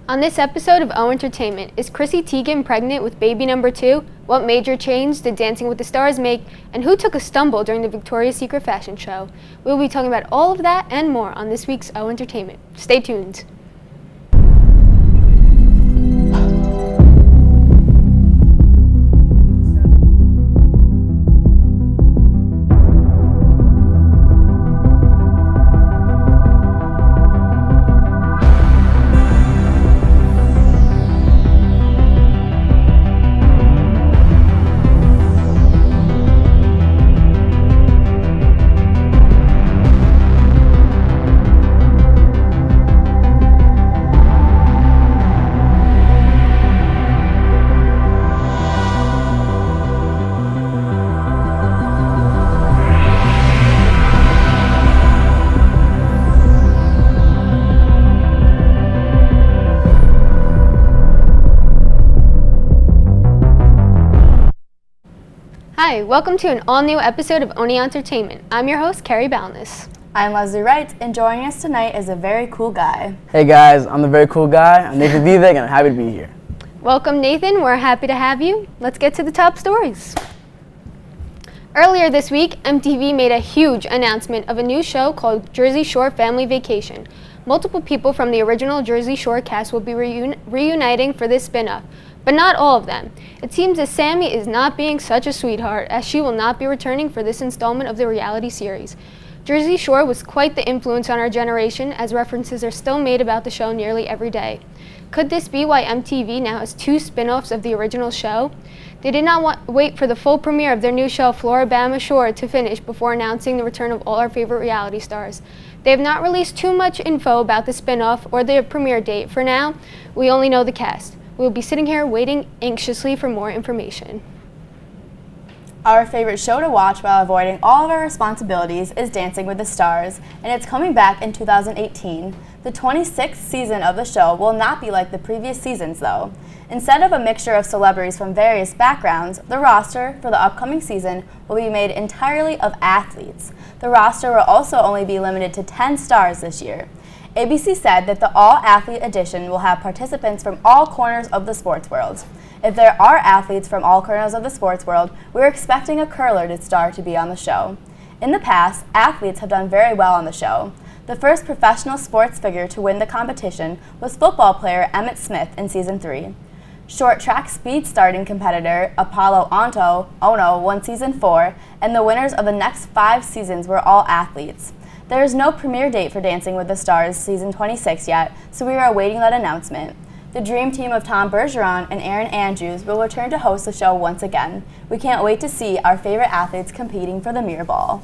On this episode of O Entertainment, is Chrissy Teigen pregnant with baby number 2? What major change did Dancing with the Stars make? And who took a stumble during the Victoria's Secret fashion show? We'll be talking about all of that and more on this week's O Entertainment. Stay tuned. Hi, welcome to an all-new episode of Oneonta Entertainment. I'm your host, Carrie Balness. I'm Leslie Wright, and joining us tonight is a very cool guy. Hey guys, I'm the very cool guy. I'm Nathan Vivek, and I'm happy to be here. Welcome, Nathan. We're happy to have you. Let's get to the top stories. Earlier this week, MTV made a huge announcement of a new show called Jersey Shore Family Vacation. Multiple people from the original Jersey Shore cast will be reuniting for this spin-off, but not all of them. It seems that Sammy is not being such a sweetheart, as she will not be returning for this installment of the reality series. Jersey Shore was quite the influence on our generation, as references are still made about the show nearly every day. Could this be why MTV now has 2 spin-offs of the original show? They did not wait for the full premiere of their new show, Floribama Shore, to finish before announcing the return of all our favorite reality stars. They have not released too much info about the spin-off or the premiere date. For now, we only know the cast. We'll be sitting here waiting anxiously for more information. Our favorite show to watch while avoiding all of our responsibilities is Dancing with the Stars, and it's coming back in 2018. The 26th season of the show will not be like the previous seasons, though. Instead of a mixture of celebrities from various backgrounds, the roster for the upcoming season will be made entirely of athletes. The roster will also only be limited to 10 stars this year. ABC said that the all-athlete edition will have participants from all corners of the sports world. If there are athletes from all corners of the sports world, we're expecting a curler star to be on the show. In the past, athletes have done very well on the show. The first professional sports figure to win the competition was football player Emmitt Smith in Season 3. Short track speed starting competitor Apollo Ono won Season 4, and the winners of the next 5 seasons were all athletes. There is no premiere date for Dancing with the Stars Season 26 yet, so we are awaiting that announcement. The dream team of Tom Bergeron and Aaron Andrews will return to host the show once again. We can't wait to see our favorite athletes competing for the mirror ball.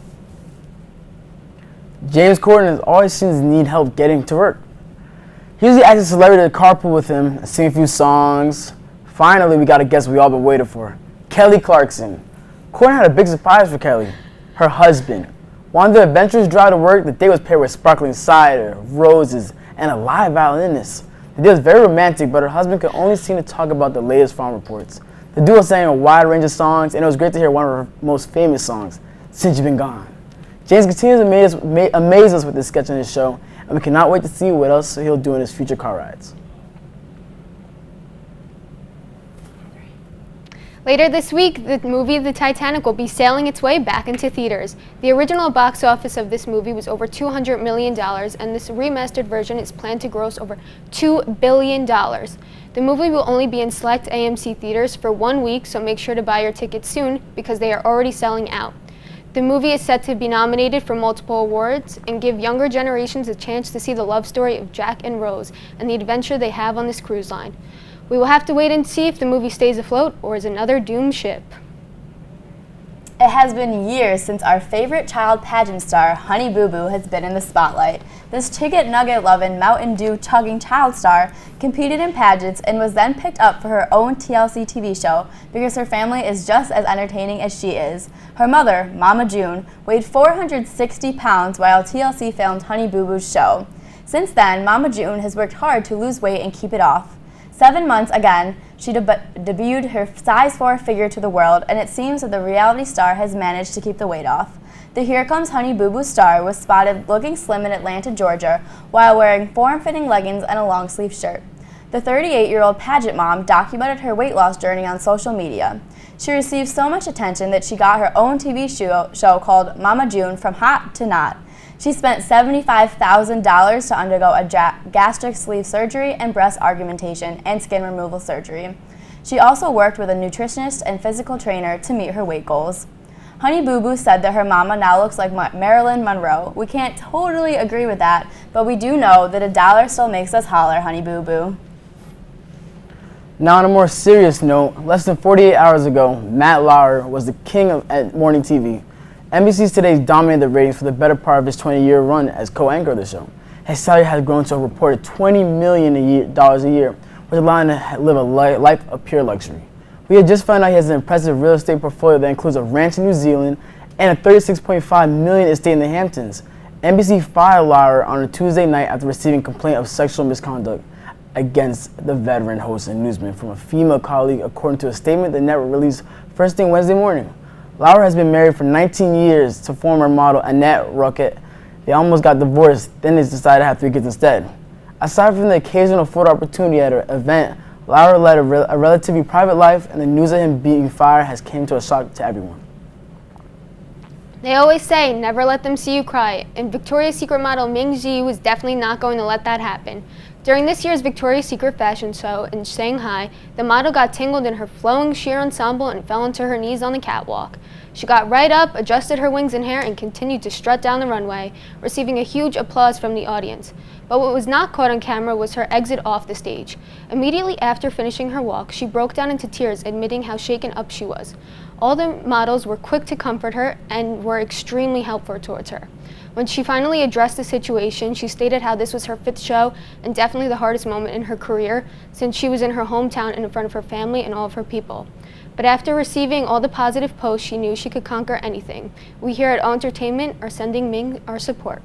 James Corden always seems to need help getting to work. He usually asks a celebrity to carpool with him and sing a few songs. Finally, we got a guest we all been waiting for, Kelly Clarkson. Corden had a big surprise for Kelly, her husband. On the adventurous drive to work, the day was paired with sparkling cider, roses, and a live violinist. The day was very romantic, but her husband could only seem to talk about the latest farm reports. The duo sang a wide range of songs, and it was great to hear one of her most famous songs, Since You've Been Gone. James continues to amaze us with this sketch on his show, and we cannot wait to see what else he'll do in his future car rides. Later this week, the movie The Titanic will be sailing its way back into theaters. The original box office of this movie was over $200 million, and this remastered version is planned to gross over $2 billion. The movie will only be in select AMC theaters for 1 week, so make sure to buy your tickets soon because they are already selling out. The movie is set to be nominated for multiple awards and give younger generations a chance to see the love story of Jack and Rose and the adventure they have on this cruise line. We will have to wait and see if the movie stays afloat or is another doomed ship. It has been years since our favorite child pageant star, Honey Boo Boo, has been in the spotlight. This chicken nugget-loving, Mountain Dew-chugging child star competed in pageants and was then picked up for her own TLC TV show because her family is just as entertaining as she is. Her mother, Mama June, weighed 460 pounds while TLC filmed Honey Boo Boo's show. Since then, Mama June has worked hard to lose weight and keep it off. 7 months again, she debuted her size 4 figure to the world, and it seems that the reality star has managed to keep the weight off. The Here Comes Honey Boo Boo star was spotted looking slim in Atlanta, Georgia, while wearing form-fitting leggings and a long-sleeve shirt. The 38-year-old pageant mom documented her weight loss journey on social media. She received so much attention that she got her own TV show called Mama June From Hot to Not. She spent $75,000 to undergo a gastric sleeve surgery and breast augmentation and skin removal surgery. She also worked with a nutritionist and physical trainer to meet her weight goals. Honey Boo Boo said that her mama now looks like Marilyn Monroe. We can't totally agree with that, but we do know that $1 still makes us holler, Honey Boo Boo. Now, on a more serious note, less than 48 hours ago, Matt Lauer was the king at morning TV. NBC's Today dominated the ratings for the better part of his 20-year run as co-anchor of the show. His salary has grown to a reported $20 million a year, which allowed him to live a life of pure luxury. We had just found out he has an impressive real estate portfolio that includes a ranch in New Zealand and a $36.5 million estate in the Hamptons. NBC fired Lauer on a Tuesday night after receiving a complaint of sexual misconduct against the veteran host and newsman from a female colleague, according to a statement the network released first thing Wednesday morning. Lauer has been married for 19 years to former model Annette Rocket. They almost got divorced, then they decided to have 3 kids instead. Aside from the occasional photo opportunity at an event, Lauer led a relatively private life, and the news of him being fired has come to a shock to everyone. They always say, never let them see you cry, and Victoria's Secret model Ming Ji was definitely not going to let that happen. During this year's Victoria's Secret fashion show in Shanghai, the model got tangled in her flowing sheer ensemble and fell onto her knees on the catwalk. She got right up, adjusted her wings and hair, and continued to strut down the runway, receiving a huge applause from the audience. But what was not caught on camera was her exit off the stage. Immediately after finishing her walk, she broke down into tears, admitting how shaken up she was. All the models were quick to comfort her and were extremely helpful towards her. When she finally addressed the situation, she stated how this was her 5th show and definitely the hardest moment in her career, since she was in her hometown and in front of her family and all of her people. But after receiving all the positive posts, she knew she could conquer anything. We here at Oneonta Entertainment are sending Ming our support.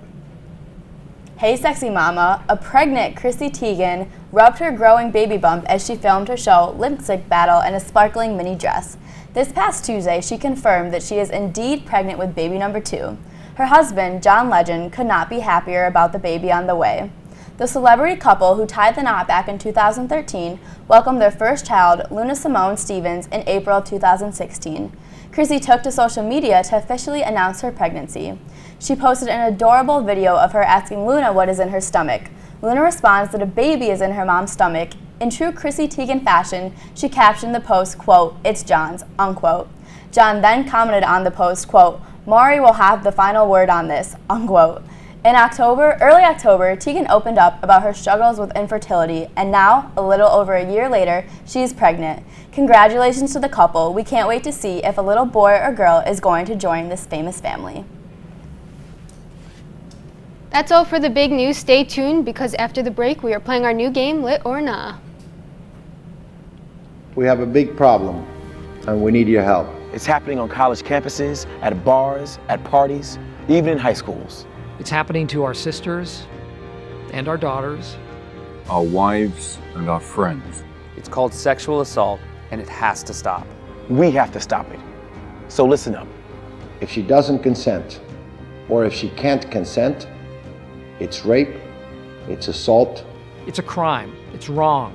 Hey Sexy Mama, a pregnant Chrissy Teigen rubbed her growing baby bump as she filmed her show Lip Sync Battle in a sparkling mini dress. This past Tuesday, she confirmed that she is indeed pregnant with baby number 2. Her husband, John Legend, could not be happier about the baby on the way. The celebrity couple who tied the knot back in 2013 welcomed their first child, Luna Simone Stevens, in April 2016. Chrissy took to social media to officially announce her pregnancy. She posted an adorable video of her asking Luna what is in her stomach. Luna responds that a baby is in her mom's stomach. In true Chrissy Teigen fashion, she captioned the post, quote, "It's John's," unquote. John then commented on the post, quote, "Maury will have the final word on this," unquote. In early October, Teigen opened up about her struggles with infertility, and now, a little over a year later, she is pregnant. Congratulations to the couple. We can't wait to see if a little boy or girl is going to join this famous family. That's all for the big news. Stay tuned, because after the break, we are playing our new game, Lit or Nah. We have a big problem, and we need your help. It's happening on college campuses, at bars, at parties, even in high schools. It's happening to our sisters and our daughters. Our wives and our friends. It's called sexual assault, and it has to stop. We have to stop it. So listen up. If she doesn't consent, or if she can't consent, it's rape, it's assault. It's a crime. It's wrong.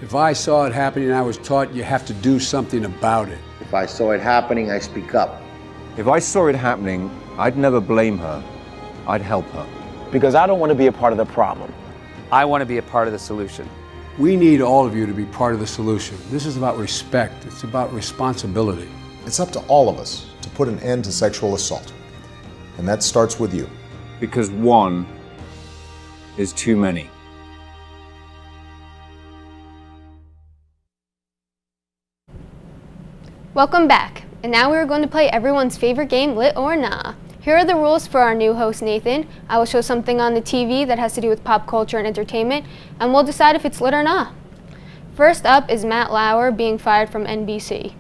If I saw it happening, I was taught you have to do something about it. If I saw it happening, I speak up. If I saw it happening, I'd never blame her. I'd help her. Because I don't want to be a part of the problem. I want to be a part of the solution. We need all of you to be part of the solution. This is about respect. It's about responsibility. It's up to all of us to put an end to sexual assault. And that starts with you. Because one is too many. Welcome back, and now we are going to play everyone's favorite game, Lit or Nah. Here are the rules for our new host, Nathan. I will show something on the TV that has to do with pop culture and entertainment, and we'll decide if it's lit or nah. First up is Matt Lauer being fired from NBC.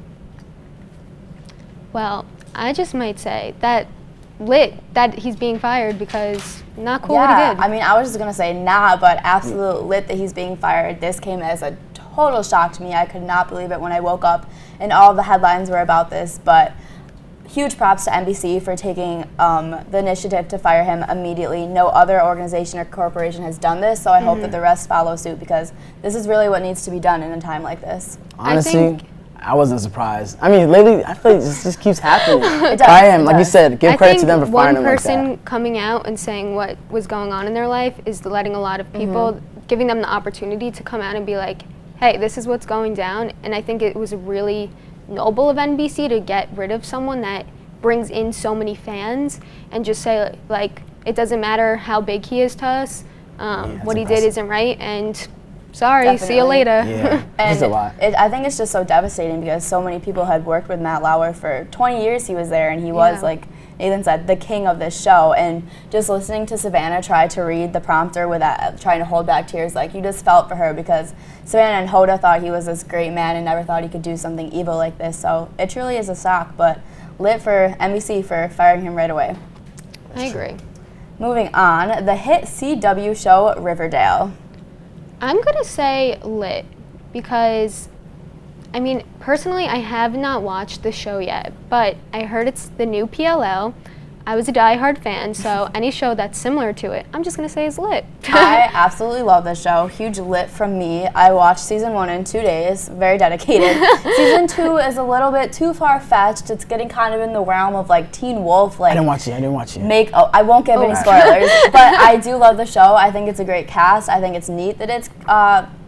Well, I just might say that lit that he's being fired, because not cool what he did. I mean, I was just going to say nah, but absolute lit that he's being fired. This came as a total shock to me. I could not believe it when I woke up and all the headlines were about this, but huge props to NBC for taking the initiative to fire him immediately. No other organization or corporation has done this, so I hope that the rest follow suit, because this is really what needs to be done in a time like this. Honestly, I wasn't surprised. I mean, lately, I feel like this just keeps happening. It does, I am, it like you does. said, give credit to them for firing him one like that. person coming out and saying what was going on in their life is letting a lot of people, giving them the opportunity to come out and be like, hey, this is what's going down. And I think it was really noble of NBC to get rid of someone that brings in so many fans and just say, like, it doesn't matter how big he is to us, what he did isn't right, and sorry, see you later. Yeah, And it's a lot. I think it's just so devastating because so many people had worked with Matt Lauer for 20 years. He was there, and he was, like Nathan said, the king of this show. And just listening to Savannah try to read the prompter without trying to hold back tears, like, you just felt for her, because Savannah and Hoda thought he was this great man and never thought he could do something evil like this. So it truly is a shock, but lit for NBC for firing him right away. I agree. Moving on, the hit CW show Riverdale. I'm going to say lit because, I mean, personally, I have not watched the show yet, but I heard it's the new PLL. I was a diehard fan, so any show that's similar to it, I'm just going to say is lit. I absolutely love this show. Huge lit from me. I watched season 1 in 2 days. Very dedicated. Season 2 is a little bit too far-fetched. It's getting kind of in the realm of like Teen Wolf. Like, I didn't watch it. I won't give any spoilers, but I do love the show. I think it's a great cast. I think it's neat that it's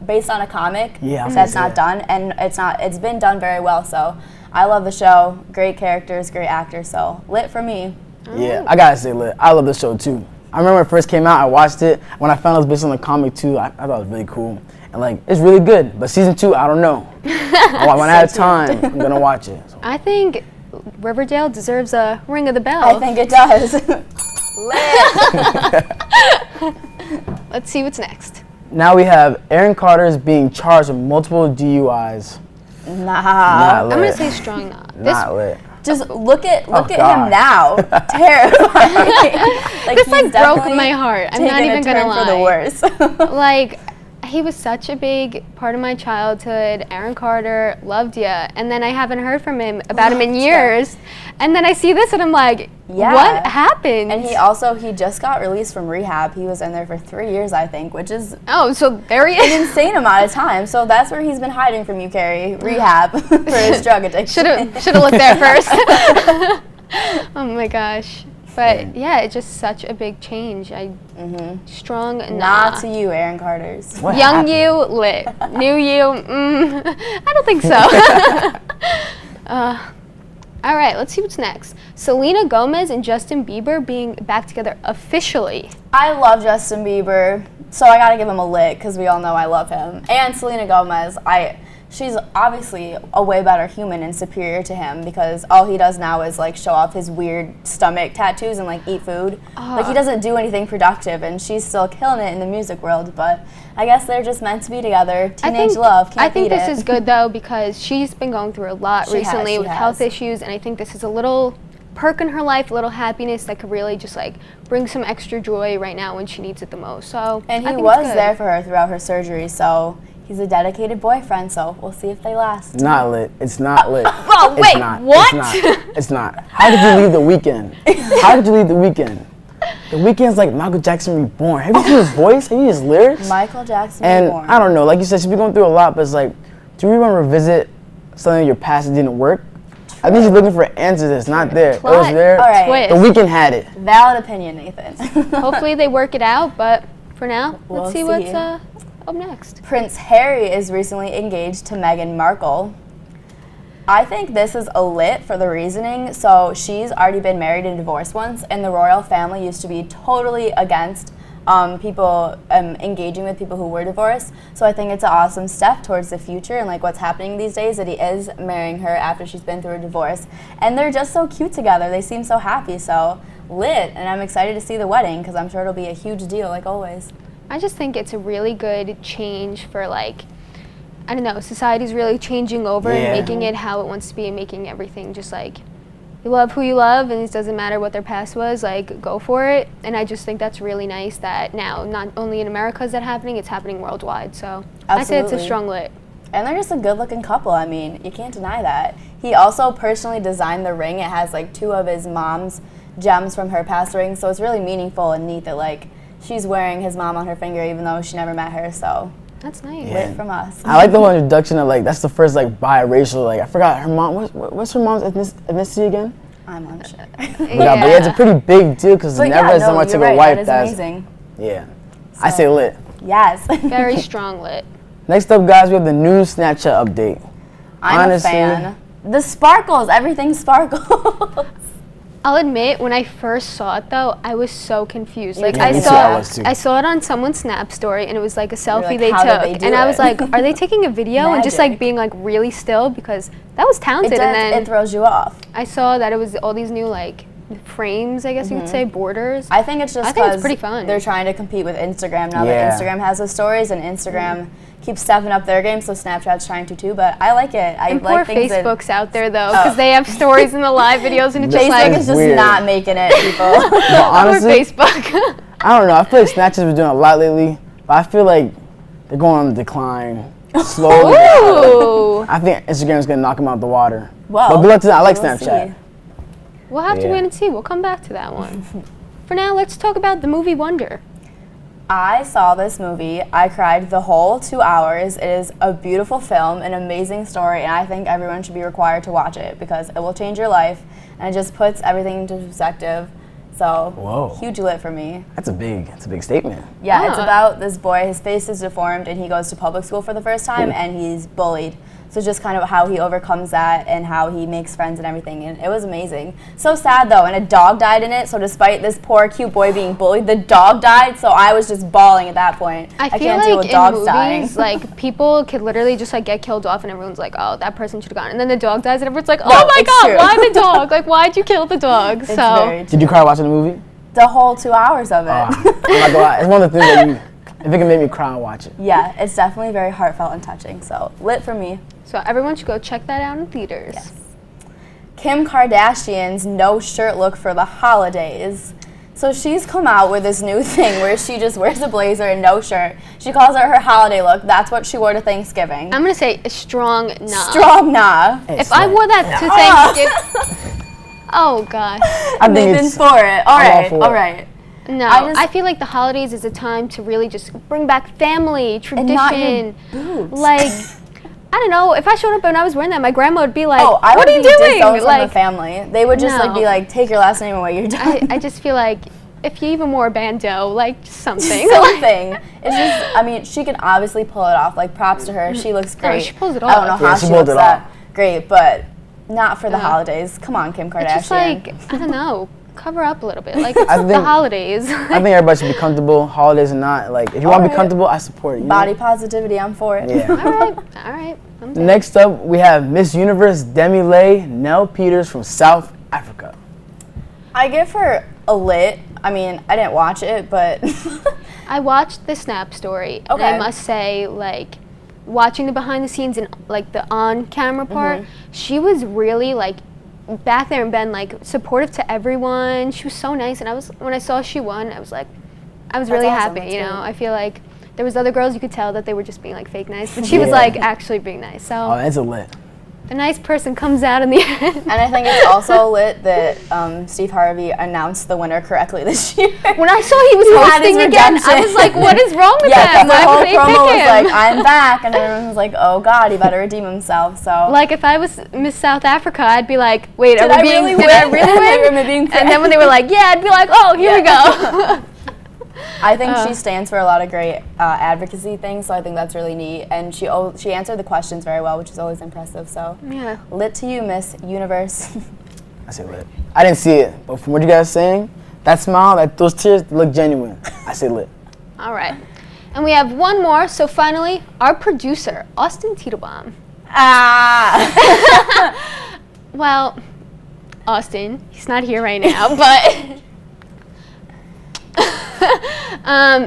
based on a comic that's not done, and it's been done very well. So I love the show. Great characters, great actors. So lit for me. Yeah, I gotta say, lit. I love the show too. I remember when it first came out, I watched it. When I found it was based on the comic too, I thought it was really cool. And like, it's really good. But season 2, I don't know. When I have time, I'm gonna watch it. So. I think Riverdale deserves a ring of the bell. I think it does. Let's see what's next. Now we have Aaron Carter's being charged with multiple DUIs. Nah. Lit. I'm gonna say strong not. Not lit. Just look at God. him now. Terrifying. This like broke my heart. I'm not even gonna lie. For the worse. Like, he was such a big part of my childhood. Aaron Carter, loved ya. And then I haven't heard from him about him in years. And then I see this and I'm like, what happened? And he just got released from rehab. He was in there for 3 years, I think, which is so there he is. An insane amount of time. So that's where he's been hiding from you, Carrie. Rehab for his drug addiction. Should have looked there first. Oh my gosh. But yeah, it's just such a big change. Strong not to you, Aaron Carter's. What Young happened? you, lit. New you, I don't think so. All right, let's see what's next. Selena Gomez and Justin Bieber being back together officially. I love Justin Bieber, so I gotta give him a lit because we all know I love him. And Selena Gomez, she's obviously a way better human and superior to him, because all he does now is like show off his weird stomach tattoos and like eat food. Like, he doesn't do anything productive, and she's still killing it in the music world. But I guess they're just meant to be together. Teenage love, can't beat it. I think this is good though, because she's been going through a lot recently with health issues, and I think this is a little perk in her life, a little happiness that could really just like bring some extra joy right now when she needs it the most. So and he was there for her throughout her surgery, so he's a dedicated boyfriend, so we'll see if they last. Not lit. It's not lit. Oh, wait, it's not. what? It's not. How did you leave The Weeknd? How did you leave The Weeknd? The Weeknd's like Michael Jackson reborn. Have you seen his voice? Have you seen his lyrics? Michael Jackson reborn. And I don't know, like you said, she's been going through a lot, but it's like, do you really want to revisit something in your past that didn't work? I think she's looking for answers that's not there. Plot. It was there. All right. The Weeknd had it. Valid opinion, Nathan. Hopefully they work it out, but for now, We'll let's see what's up next. Prince Harry is recently engaged to Meghan Markle. I think this is a lit for the reasoning. So she's already been married and divorced once, and the royal family used to be totally against people engaging with people who were divorced. So I think it's an awesome step towards the future and like what's happening these days, that he is marrying her after she's been through a divorce. And they're just so cute together. They seem so happy. So lit, and I'm excited to see the wedding because I'm sure it'll be a huge deal like always. I just think it's a really good change for like, I don't know, society's really changing over and making it how it wants to be and making everything just like, you love who you love and it doesn't matter what their past was, like go for it. And I just think that's really nice that now not only in America is that happening, it's happening worldwide. So I say it's a strong lit. And they're just a good looking couple. I mean, you can't deny that. He also personally designed the ring. It has like 2 of his mom's gems from her past rings, so it's really meaningful and neat that like she's wearing his mom on her finger even though she never met her. So That's nice. lit from us. I like the whole introduction of like that's the first like biracial, like I forgot her mom. What's her mom's ethnicity again? I'm unsure. But yeah, it's a pretty big deal because never has someone took a wife that's amazing. Yeah, I say lit. Yes. Very strong lit. Next up, guys, we have the new Snapchat update. I'm a fan. The sparkles, everything sparkles. I'll admit, when I first saw it though, I was so confused. Like Yeah, I saw it on someone's Snap story, and it was like a selfie like, they how did took, they and I do was it? like, are they taking a video and just like Magic. being like really still, because that was talented. It And then it throws you off. I saw that it was all these new like frames, I guess you could say, borders. I think it's just I think it's because pretty fun. they're trying to compete with Instagram now Yeah. that Instagram has the stories and Instagram keeps stepping up their game, so Snapchat's trying to too. But I like it. I And like poor things that Facebook's out there though, because they have stories in the live videos, and it's just Facebook like is just weird. not making it, people. But poor honestly, Facebook. I don't know. I feel like Snapchat's been doing a lot lately, but I feel like they're going on the decline slowly. Ooh. I think Instagram's gonna knock them out the water. Well, but good luck to that. I like we'll Snapchat. see. We'll have to Yeah. wait and see. We'll come back to that one. For now, let's talk about the movie Wonder. I saw this movie. I cried the whole 2 hours. It is a beautiful film, an amazing story, and I think everyone should be required to watch it because it will change your life, and it just puts everything into perspective. So, Whoa. huge lit for me. That's a big statement. Yeah, it's Ah. about this boy. His face is deformed, and he goes to public school for the first time, and he's bullied. So just kind of how he overcomes that and how he makes friends and everything, and it was amazing. So sad though, and a dog died in it. So despite this poor cute boy being bullied, the dog died. So I was just bawling at that point. I feel can't like deal with in dogs movies, dying. like people could literally just like get killed off, and everyone's like, "Oh, that person should have gone." And then the dog dies, and everyone's like, "Oh No, my it's God, true. why the dog? Like, why'd you kill the dog?" It's So very Did you cry watching the movie? the whole 2 hours of it. I'm not gonna lie. It's one of the things that if it can make me cry, I'll watch it. Yeah, it's definitely very heartfelt and touching. So lit for me. So everyone should go check that out in theaters. Yes. Kim Kardashian's no shirt look for the holidays. So she's come out with this new thing where she just wears a blazer and no shirt. She calls it her holiday look. That's what she wore to Thanksgiving. I'm gonna say a strong nah. Strong nah. If I wore that to Thanksgiving, oh God, I think Nathan's it's for it. All I'm all right, for all it. right. no. I I feel like the holidays is a time to really just bring back family, And not your tradition. boobs. Like, I don't know. If I showed up and I was wearing that, my grandma would be like, Oh, I "What would are you be doing?" disowned from the Like, family. They would just like be No. like, take your last name away. You're done. I just feel like if you even wore a bandeau, like just something. Something. It's just. I mean, she can obviously pull it off. Like props to her. She looks No, great. she pulls it I don't know off. how Yeah, she she pulled looks it that great, but not for the Yeah. holidays. Come on, Kim Kardashian. It's just like, I don't know, cover up a little bit. Like, it's I the think- holidays. I think everybody should be comfortable. Holidays or not, like if you want to be Alright. comfortable, I support it. You know? Body positivity. I'm for it. Yeah. all right. I'm down. Next up, we have Miss Universe Demi Nell Peters from South Africa. I give her a lit. I mean, I didn't watch it, but I watched the Snap story, and I Okay. must say, like, watching the behind the scenes and like the on camera part, she was really like back there and been like supportive to everyone. She was so nice, and when I saw she won, I was like, I was That's really awesome. happy. That's You know, great. I feel like there was other girls you could tell that they were just being like fake nice, but she was Yeah. like actually being nice. So Oh, that's a lit. the nice person comes out in the end. and I think it's also lit that Steve Harvey announced the winner correctly this year. When I saw he was had his hosting again, I redemption. was like, what is wrong with Yeah, them? because the Why whole would they promo pick was him? like, "I'm back," and everyone was like, "Oh God, he better redeem himself." So Like if I was Miss South Africa, I'd be like, wait, Did are I we being, really did I win? really They win? were being And then when they were like, yeah, I'd be like, oh, here we go. I think she stands for a lot of great advocacy things. So I think that's really neat, and she answered the questions very well, which is always impressive. So Yeah. lit to you, Miss Universe. I say lit. I didn't see it, but from what you guys are saying, that smile, those tears look genuine. I say lit. All right. And we have one more. So finally, our producer, Austin Tito. Well, Austin, he's not here right now, but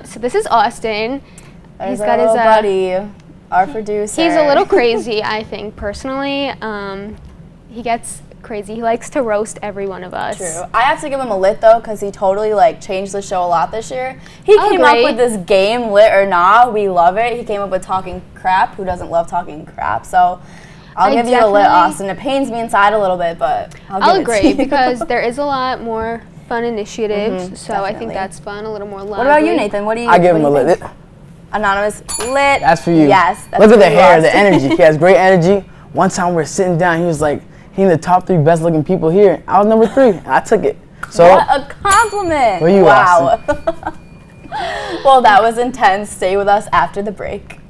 so this is Austin. There's He's got our his little buddy, our producer. He's a little crazy, I think, personally. He gets crazy. He likes to roast every one of us. True. I have to give him a lit though, because he totally like changed the show a lot this year. He Oh, came up great. with this game, lit or nah. We love it. He came up with talking crap. Who doesn't love talking crap? So I'll give you a lit, Austin. It pains me inside a little bit, but I'll give agree it to you. because there is a lot more fun initiatives, so I think definitely. that's fun, a little more lively. What about you, Nathan? What do you I give him a what do you lit. think? Anonymous, lit. That's for you. Yes. That's Look at for the you, hair, the Austin. energy. He has great energy. One time we're sitting down, he was like, he's in the top 3 best looking people here. I was number 3, and I took it. So, What a compliment. For you, wow. Well, that was intense. Stay with us after the break.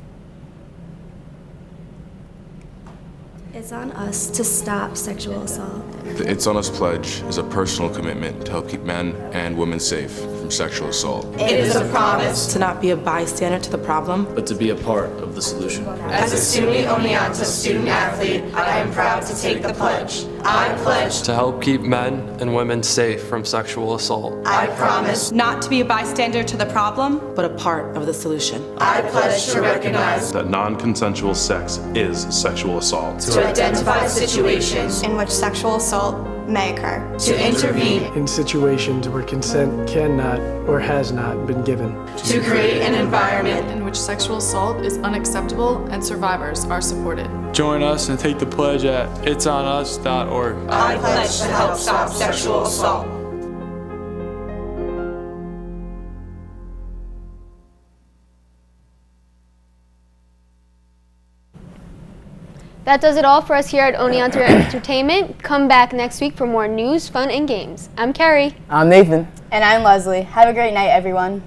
It's on us to stop sexual assault. The It's On Us pledge is a personal commitment to help keep men and women safe from sexual assault. It is a promise to not be a bystander to the problem, but to be a part of the solution. As a SUNY Oneonta student athlete, I am proud to take the pledge. I pledge to help keep men and women safe from sexual assault. I promise not to be a bystander to the problem, but a part of the solution. I pledge to recognize that non-consensual sex is sexual assault. To identify situations in which sexual assault may occur. To intervene in situations where consent cannot or has not been given. To create an environment in which sexual assault is unacceptable and survivors are supported. Join us and take the pledge at itsonus.org. I pledge to help stop sexual assault. That does it all for us here at Oneonta Entertainment. Come back next week for more news, fun, and games. I'm Carrie. I'm Nathan. And I'm Leslie. Have a great night, everyone.